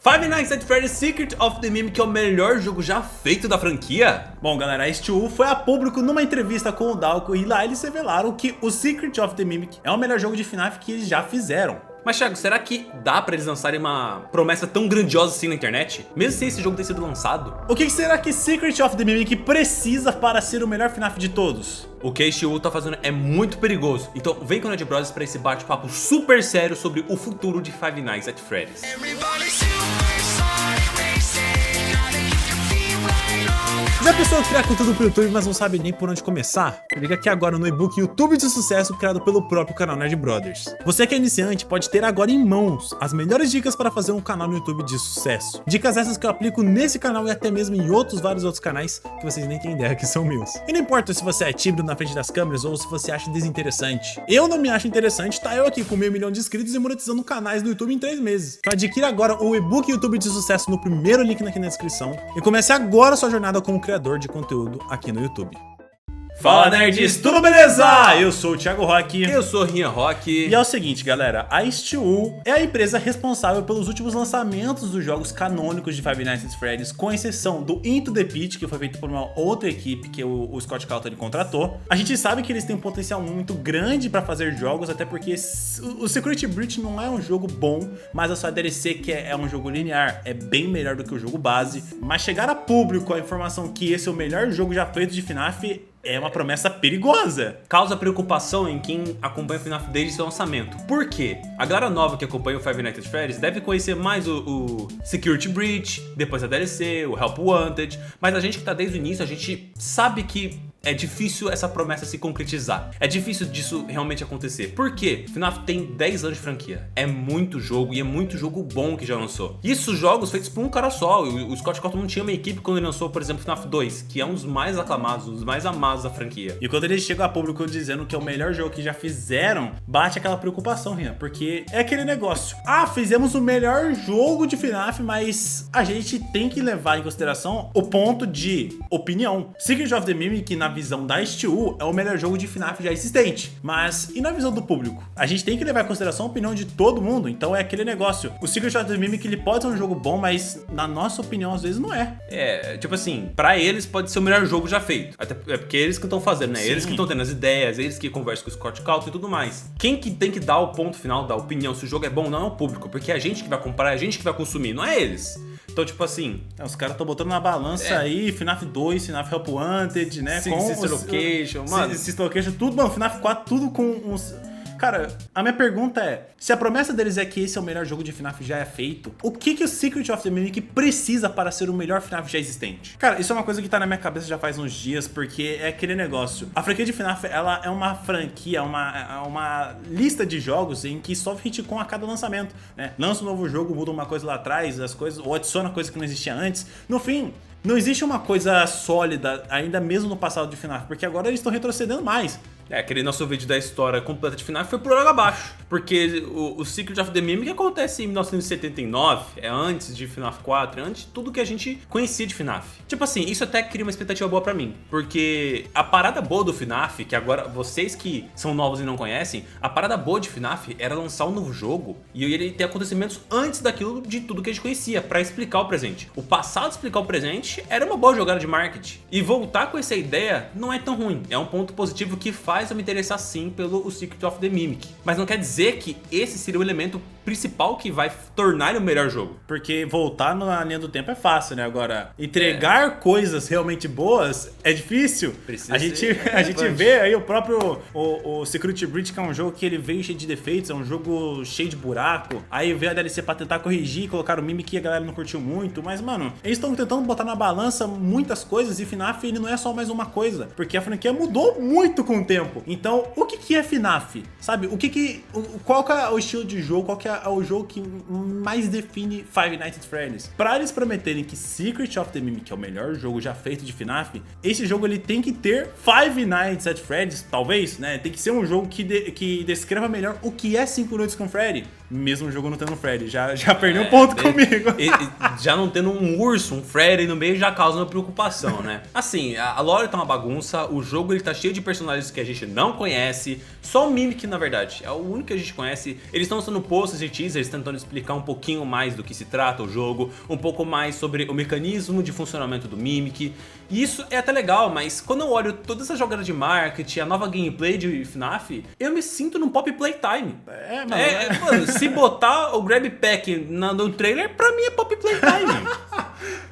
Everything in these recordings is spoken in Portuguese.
Five Nights at Freddy's Secret of the Mimic é o melhor jogo já feito da franquia? Bom, galera, a Steel foi a público numa entrevista com o Dalco e lá eles revelaram que o Secret of the Mimic é o melhor jogo de FNAF que eles já fizeram. Mas Thiago, será que dá pra eles lançarem uma promessa tão grandiosa assim na internet? Mesmo sem esse jogo ter sido lançado? O que será que Secret of the Mimic precisa para ser o melhor FNAF de todos? O que a Steel tá fazendo é muito perigoso, então vem com o Nerd Bros pra esse bate-papo super sério sobre o futuro de Five Nights at Freddy's. Já pensou em criar conteúdo pro YouTube, mas não sabe nem por onde começar? Liga aqui agora no e-book YouTube de Sucesso, criado pelo próprio canal Nerd Brothers. Você que é iniciante pode ter agora em mãos as melhores dicas para fazer um canal no YouTube de sucesso. Dicas essas que eu aplico nesse canal e até mesmo em vários outros canais que vocês nem têm ideia que são meus. E não importa se você é tímido na frente das câmeras ou se você acha desinteressante. Eu não me acho interessante, tá eu aqui com 1.000 milhões de inscritos e monetizando canais no YouTube em 3 meses. Então adquira agora o e-book YouTube de Sucesso no primeiro link aqui na descrição e comece agora sua jornada como criador de conteúdo aqui no YouTube. Fala nerds, tudo beleza? Eu sou o Thiago Rock. Eu sou Rinha Rock. E é o seguinte, galera, a Steel é a empresa responsável pelos últimos lançamentos dos jogos canônicos de Five Nights at Freddy's, com exceção do Into the Pit, que foi feito por uma outra equipe que o Scott Cawthon contratou. A gente sabe que eles têm um potencial muito grande para fazer jogos, até porque o Security Breach não é um jogo bom, mas a sua DLC, que é um jogo linear, é bem melhor do que o jogo base. Mas chegar a público a informação que esse é o melhor jogo já feito de FNAF é uma promessa perigosa. Causa preocupação em quem acompanha o FNAF desde seu lançamento. Por quê? A galera nova que acompanha o Five Nights at Freddy's deve conhecer mais o Security Breach, depois a DLC, o Help Wanted, mas a gente que tá desde o início, a gente sabe que é difícil essa promessa se concretizar. É difícil disso realmente acontecer. Por quê? FNAF tem 10 anos de franquia. É muito jogo e é muito jogo bom que já lançou. Isso jogos feitos por um cara só. O Scott Cawthon não tinha uma equipe quando ele lançou, por exemplo, FNAF 2, que é um dos mais aclamados, um dos mais amados da franquia. E quando eles chegam a público dizendo que é o melhor jogo que já fizeram, bate aquela preocupação, Rian, porque é aquele negócio. Ah, fizemos o melhor jogo de FNAF, mas a gente tem que levar em consideração o ponto de opinião. Secret of the Mimic, na visão da Steel, é o melhor jogo de FNAF já existente. Mas e na visão do público? A gente tem que levar em consideração a opinião de todo mundo, então é aquele negócio. O Secret of the Mimic, ele pode ser um jogo bom, mas na nossa opinião às vezes não é. É, tipo assim, pra eles pode ser o melhor jogo já feito. Até porque eles que estão fazendo, né? Sim. Eles que estão tendo as ideias, eles que conversam com o Scott Cawthon e tudo mais. Quem que tem que dar o ponto final, dar a opinião se o jogo é bom não é o público, porque é a gente que vai comprar, é a gente que vai consumir, não é eles. Então, tipo assim, os caras estão botando na balança aí FNAF 2, FNAF Help Wanted, né? Sim, com Sister Location, mano. Sister Location, tudo, mano, FNAF 4, tudo com uns... Cara, a minha pergunta é, se a promessa deles é que esse é o melhor jogo de FNAF já é feito, o que o Secret of the Mimic precisa para ser o melhor FNAF já existente? Cara, isso é uma coisa que tá na minha cabeça já faz uns dias, porque é aquele negócio. A franquia de FNAF, ela é uma franquia, uma lista de jogos em que sofre hitcom a cada lançamento, né? Lança um novo jogo, muda uma coisa lá atrás, as coisas, ou adiciona coisa que não existia antes. No fim, não existe uma coisa sólida, ainda mesmo no passado de FNAF, porque agora eles estão retrocedendo mais. É, aquele nosso vídeo da história completa de FNAF foi por água abaixo. Porque o Secret of the Mimic acontece em 1979, é antes de FNAF 4, é antes de tudo que a gente conhecia de FNAF. Tipo assim, isso até cria uma expectativa boa pra mim. Porque a parada boa do FNAF, que agora vocês que são novos e não conhecem, a parada boa de FNAF era lançar um novo jogo e ele ter acontecimentos antes daquilo de tudo que a gente conhecia, pra explicar o presente. O passado explicar o presente era uma boa jogada de marketing. E voltar com essa ideia não é tão ruim, é um ponto positivo que faz eu me interessar sim pelo Secret of the Mimic. Mas não quer dizer que esse seria o elemento principal que vai tornar ele o melhor jogo. Porque voltar na linha do tempo é fácil, né? Agora, entregar coisas realmente boas é difícil. A gente vê aí o próprio o Security Breach, que é um jogo que ele veio cheio de defeitos, é um jogo cheio de buraco. Aí veio a DLC pra tentar corrigir e colocar o Mimic e a galera não curtiu muito. Mas, mano, eles estão tentando botar na balança muitas coisas e FNAF ele não é só mais uma coisa. Porque a franquia mudou muito com o tempo. Então, o que é FNAF? Sabe? Qual que é o estilo de jogo? Qual que é o jogo que mais define Five Nights at Freddy's? Pra eles prometerem que Secret of the Mimic é o melhor jogo já feito de FNAF, esse jogo ele tem que ter Five Nights at Freddy's, talvez, né? Tem que ser um jogo que descreva melhor o que é 5 noites com Freddy. mesmo o jogo não tendo um Freddy. Já perdeu um ponto comigo. Já não tendo um urso, um Freddy no meio já causa uma preocupação, né? Assim, a lore tá uma bagunça, o jogo ele tá cheio de personagens que a gente não conhece, só o Mimic, na verdade, é o único que a gente conhece. Eles estão sendo posts e teasers tentando explicar um pouquinho mais do que se trata o jogo, um pouco mais sobre o mecanismo de funcionamento do Mimic. E isso é até legal, mas quando eu olho toda essa jogada de marketing, a nova gameplay de FNAF, eu me sinto num pop playtime. Mano, se botar o Grab Pack no trailer, pra mim é pop playtime.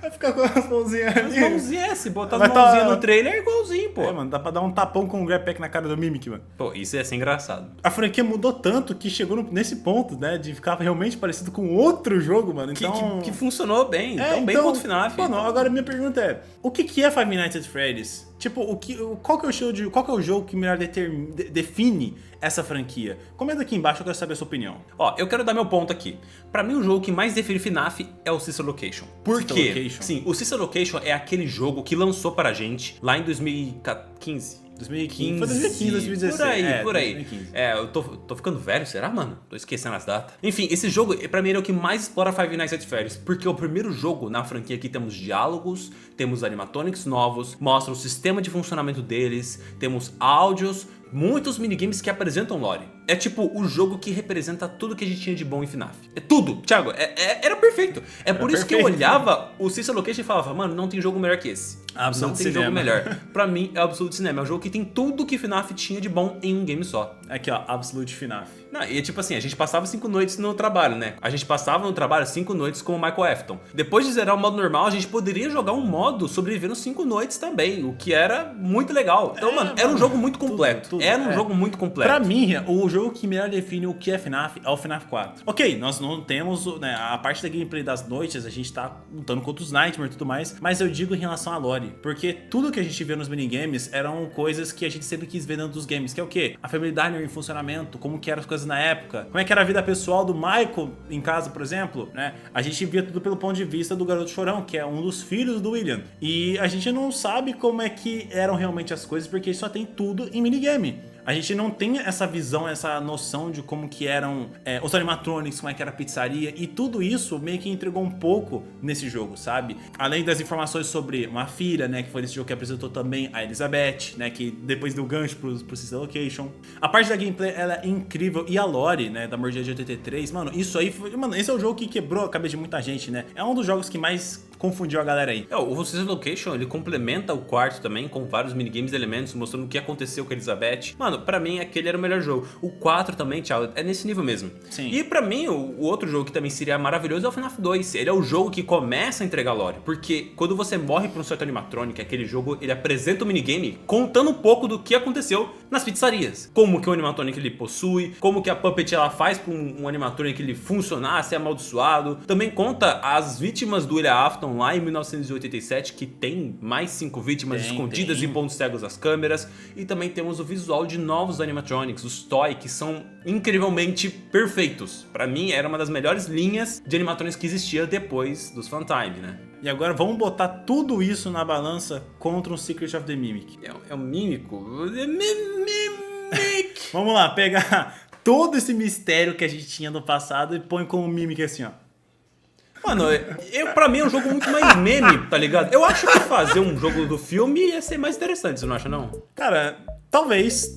Vai ficar com as mãozinhas ali. As mãozinhas, se botar as mãozinhas no trailer é igualzinho, pô. Mano, dá pra dar um tapão com o Grab Pack na cara do Mimic, mano. Pô, isso ia ser engraçado. A franquia mudou tanto que chegou nesse ponto, né, de ficar realmente parecido com outro jogo, mano. Então... Que funcionou bem, bem quanto o FNAF. Mano, agora minha pergunta é, o que é Five Nights at Freddy's? Tipo, qual que é o jogo que melhor define essa franquia? Comenta aqui embaixo, eu quero saber a sua opinião. Ó, eu quero dar meu ponto aqui. Pra mim, o jogo que mais define FNAF é o Sister Location. Por quê? Sim, o Sister Location é aquele jogo que lançou pra gente lá em 2015. 2015. Foi 2015, 2016. Por aí. 2015. Eu tô ficando velho, será, mano? Tô esquecendo as datas. Enfim, esse jogo, pra mim, é o que mais explora Five Nights at Freddy's, porque é o primeiro jogo na franquia que temos diálogos, temos animatronics novos, mostra o sistema de funcionamento deles, temos áudios, muitos minigames que apresentam lore. É tipo o jogo que representa tudo que a gente tinha de bom em FNAF. É tudo, Thiago, era perfeito. Por isso que eu olhava o Sister Location e falava, mano, não tem jogo melhor que esse. Não tem jogo melhor. Pra mim, é o Absolute Cinema. É um jogo que tem tudo que FNAF tinha de bom em um game só. Aqui, ó, Absolute FNAF. Não, e tipo assim, a gente passava 5 noites no trabalho, né? A gente passava no trabalho 5 noites com o Michael Afton. Depois de zerar o modo normal, a gente poderia jogar um modo sobrevivendo 5 noites também, o que era muito legal. Então, mano, era um jogo muito completo. Era um jogo muito completo. Pra mim, o jogo que melhor define o que é FNAF é o FNAF 4. Ok, nós não temos, né, a parte da gameplay das noites, a gente tá lutando contra os Nightmares e tudo mais, mas eu digo em relação à lore, porque tudo que a gente vê nos minigames eram coisas que a gente sempre quis ver dentro dos games, que é o quê? A Family Diner em funcionamento, como que eram as coisas na época, como é que era a vida pessoal do Michael em casa, por exemplo, né? A gente via tudo pelo ponto de vista do garoto chorão, que é um dos filhos do William, e a gente não sabe como é que eram realmente as coisas, porque só tem tudo em minigame. A gente não tem essa visão, essa noção de como que eram os animatronics, como é que era a pizzaria, e tudo isso meio que entregou um pouco nesse jogo, sabe? Além das informações sobre uma filha, né, que foi nesse jogo que apresentou também a Elizabeth, né, que depois deu gancho pro Sister Location. A parte da gameplay, ela é incrível, e a lore, né, da mordida de 83, mano, isso aí foi... Mano, esse é o jogo que quebrou a cabeça de muita gente, né? É um dos jogos que mais confundiu a galera aí. O Sister Location, ele complementa o quarto também com vários minigames e elementos, mostrando o que aconteceu com a Elizabeth. Mano, pra mim, aquele era o melhor jogo. O 4 também, Thiago, é nesse nível mesmo. Sim. E pra mim, o outro jogo que também seria maravilhoso é o FNAF 2. Ele é o jogo que começa a entregar lore. Porque quando você morre pra um certo animatronic, aquele jogo, ele apresenta o minigame contando um pouco do que aconteceu nas pizzarias. Como que o animatronic ele possui, como que a Puppet ela faz pra um animatronic ele funcionar, ser amaldiçoado. Também conta as vítimas do William Afton lá em 1987, que tem mais 5 vítimas escondidas em pontos cegos das câmeras. E também temos o visual de novos animatronics, os Toy, que são incrivelmente perfeitos. Pra mim, era uma das melhores linhas de animatronics que existia depois dos Funtime, né? E agora vamos botar tudo isso na balança contra o Secret of the Mimic. É um mímico? Mimic! Vamos lá, pegar todo esse mistério que a gente tinha no passado e põe como Mimic assim, ó. Mano, pra mim é um jogo muito mais meme, tá ligado? Eu acho que fazer um jogo do filme ia ser mais interessante, você não acha, não? Cara, talvez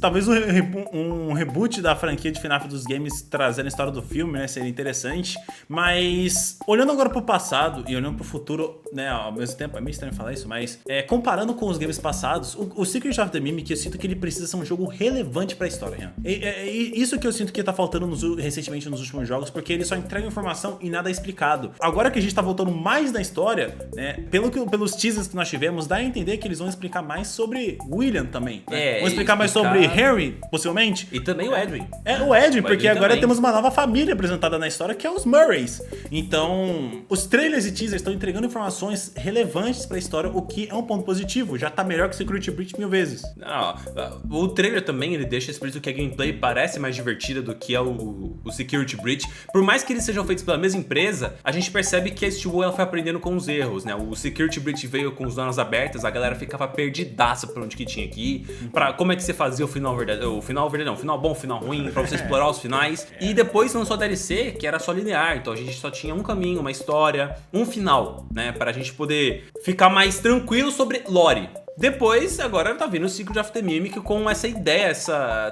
um reboot da franquia de FNAF dos games trazendo a história do filme, né, seria interessante, mas olhando agora pro passado e olhando pro futuro, né, ao mesmo tempo, é meio estranho falar isso, mas comparando com os games passados, o Secret of the Mimic, eu sinto que ele precisa ser um jogo relevante pra história, né? Isso que eu sinto que tá faltando recentemente nos últimos jogos, porque ele só entrega informação e nada é explicado. Agora que a gente tá voltando mais na história, né, pelos teasers que nós tivemos, dá a entender que eles vão explicar mais sobre William também, né? Vão explicar mais sobre Harry, possivelmente. E também o Edwin. O Edwin, porque agora também temos uma nova família apresentada na história, que é os Murrays. Então, os trailers e teasers estão entregando informações relevantes pra história, o que é um ponto positivo. Já tá melhor que o Security Breach 1000 vezes. O trailer também, ele deixa explícito que a gameplay parece mais divertida do que é o Security Breach. Por mais que eles sejam feitos pela mesma empresa, a gente percebe que a Steel ela foi aprendendo com os erros, né? O Security Breach veio com as zonas abertas, a galera ficava perdidaça pra onde que tinha que ir. Como é que você fazia o final verdadeiro, o final bom, o final ruim, pra você explorar os finais. E depois lançou a DLC, que era só linear, então a gente só tinha um caminho, uma história, um final, né, pra gente poder ficar mais tranquilo sobre lore. Depois, agora tá vindo o Secret of the Mimic com essa ideia,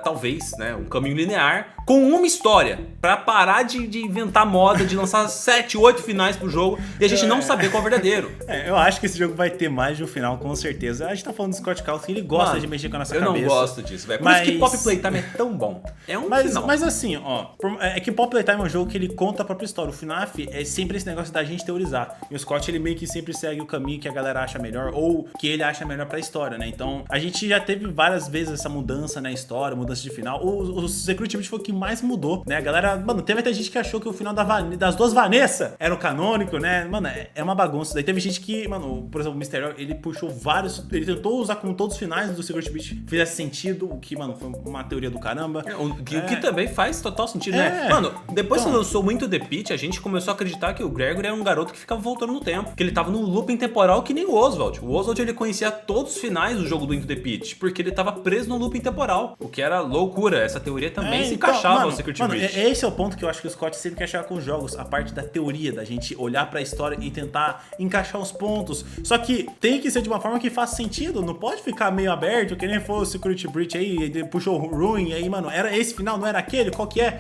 talvez, né, um caminho linear, com uma história, pra parar de inventar moda, de lançar 7, 8 finais pro jogo e a gente não saber qual é o verdadeiro. Eu acho que esse jogo vai ter mais de um final, com certeza. A gente tá falando do Scott Cawthon, que ele gosta de mexer com a nossa cabeça. Eu não gosto disso, velho. Por isso que Pop Playtime é tão bom. É um final. Mas assim, ó, é que Pop Playtime é um jogo que ele conta a própria história. O FNAF é sempre esse negócio da gente teorizar. E o Scott, ele meio que sempre segue o caminho que a galera acha melhor, ou que ele acha melhor pra história, né? Então, a gente já teve várias vezes essa mudança na história, mudança de final. O Security Breach foi o que mais mudou, né? A galera, mano, teve até gente que achou que o final das duas Vanessa era o canônico, né? Mano, é uma bagunça. Daí teve gente que, mano, por exemplo, o Mysterio, ele puxou vários, ele tentou usar com todos os finais do Security Breach fizesse sentido, o que, mano, foi uma teoria do caramba. O que também faz total sentido, né? Mano, depois que lançou muito The Pit, a gente começou a acreditar que o Gregory era um garoto que ficava voltando no tempo, que ele tava num looping temporal que nem o Oswald. O Oswald, ele conhecia todos os finais do jogo do Into the Pit, porque ele tava preso no looping temporal, o que era loucura. Essa teoria também se encaixava ao Security Breach. Esse é o ponto que eu acho que o Scott sempre quer chegar com os jogos, a parte da teoria, da gente olhar pra história e tentar encaixar os pontos. Só que tem que ser de uma forma que faça sentido, não pode ficar meio aberto, que nem foi o Security Breach aí, ele puxou o Ruin, aí, mano, era esse final, não era aquele, qual que é?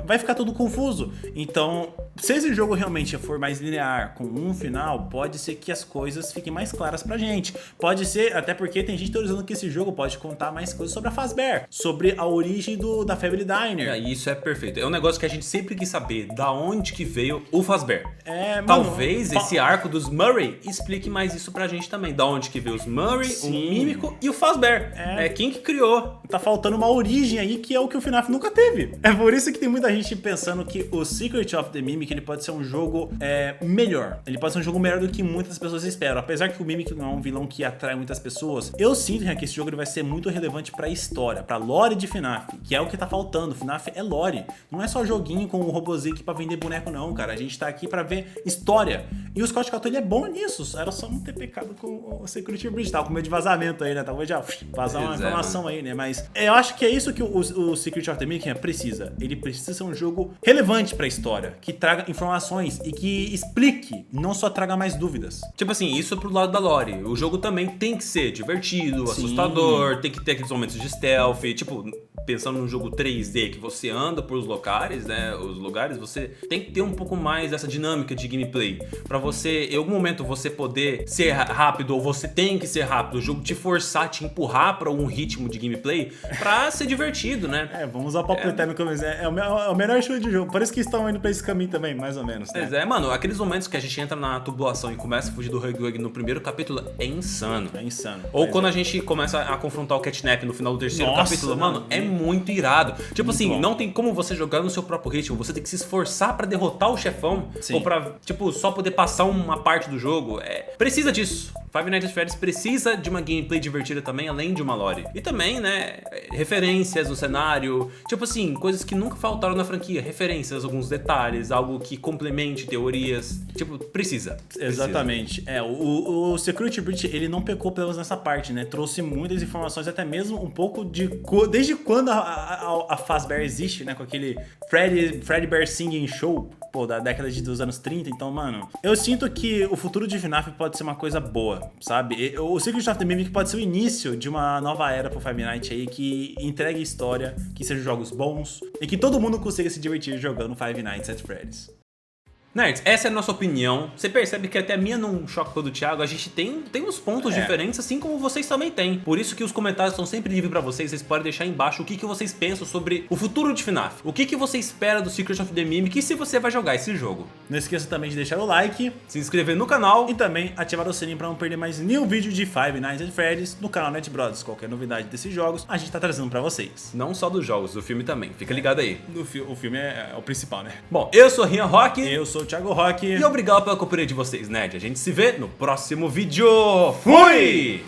Vai ficar tudo confuso. Então, se esse jogo realmente for mais linear, com um final, pode ser que as coisas fiquem mais claras pra gente. Pode ser, até porque tem gente teorizando que esse jogo pode contar mais coisas sobre a Fazbear, sobre a origem da Family Diner. Isso é perfeito. É um negócio que a gente sempre quis saber, da onde que veio o Fazbear. Mano, talvez esse arco dos Murray explique mais isso pra gente também. Da onde que veio os Murray, o Mímico e o Fazbear. Quem que criou? Tá faltando uma origem aí, que é o que o FNAF nunca teve. É por isso que tem muita gente pensando que o Secret of the Mimic, ele pode ser um jogo melhor. Ele pode ser um jogo melhor do que muitas pessoas esperam. Apesar que o Mimic não é um vilão que atrai muitas pessoas, eu sinto que esse jogo ele vai ser muito relevante pra história, pra lore de FNAF, que é o que tá faltando. FNAF é lore. Não é só joguinho com o robozinho aqui pra vender boneco não, cara. A gente tá aqui pra ver história. E o Scott Cawthon, ele é bom nisso. Era só não ter pecado com o Security Breach. Tava com medo de vazamento aí, né? Talvez já vazar uma informação aí, né? Mas eu acho que é isso que o Secret of the Mimic precisa. Ele precisa ser um jogo relevante pra história, que traga informações e que explique, não só traga mais dúvidas. Tipo assim, isso é pro lado da lore. O jogo também tem que ser divertido, assustador, tem que ter aqueles momentos de stealth, tipo, pensando num jogo 3D que você anda por os lugares, né? Os lugares, você tem que ter um pouco mais dessa dinâmica de gameplay. Pra você, em algum momento, você poder ser rápido, ou você tem que ser rápido, o jogo te forçar, te empurrar pra um ritmo de gameplay pra ser divertido, né? Vamos usar o Pop Playtime como exemplo. É o melhor estilo de jogo. Parece que estão indo pra esse caminho também, mais ou menos, né? Mano, aqueles momentos que a gente entra na tubulação e começa a fugir do Hug Hug no primeiro capítulo é insano. É insano. Ou quando a gente começa a confrontar o Catnap no final do terceiro capítulo, mano, é muito irado. Tipo muito assim, bom. Não tem como você jogar no seu próprio ritmo, você tem que se esforçar pra derrotar o chefão, ou pra, tipo, só poder passar uma parte do jogo. Precisa disso. Five Nights at Freddy's precisa de uma gameplay divertida também, além de uma lore. E também, né, referências no cenário, tipo assim, coisas que nunca faltaram na franquia, referências, alguns detalhes, algo que complemente teorias, tipo, precisa. Exatamente. O Security Breach, ele não pecou pelo menos nessa parte, né, trouxe muitas informações, até mesmo um pouco de desde quando a Fazbear existe, né, com aquele Freddy Bear Singing Show, pô, da década dos anos 30, então, mano, eu sinto que o futuro de FNAF pode ser uma coisa boa, sabe? O Secret of the Mimic pode ser o início de uma nova era pro Five Nights aí, que entregue história, que sejam jogos bons e que todo mundo consiga se divertir jogando Five Nights at Freddy's. Nerds, essa é a nossa opinião. Você percebe que até a minha não choca com a do Thiago. A gente tem uns pontos diferentes, assim como vocês também têm. Por isso que os comentários estão sempre livres pra vocês. Vocês podem deixar aí embaixo o que vocês pensam sobre o futuro de FNAF. O que você espera do Secret of the Mimic e se você vai jogar esse jogo. Não esqueça também de deixar o like, se inscrever no canal e também ativar o sininho pra não perder mais nenhum vídeo de Five Nights at Freddy's no canal NetBrothers. Qualquer novidade desses jogos, a gente tá trazendo pra vocês. Não só dos jogos, do filme também. Fica ligado aí. O filme é o principal, né? Bom, eu sou Rian Rock. Eu sou o Thiago Rock. E obrigado pela companhia de vocês, Nerd. A gente se vê no próximo vídeo. Fui!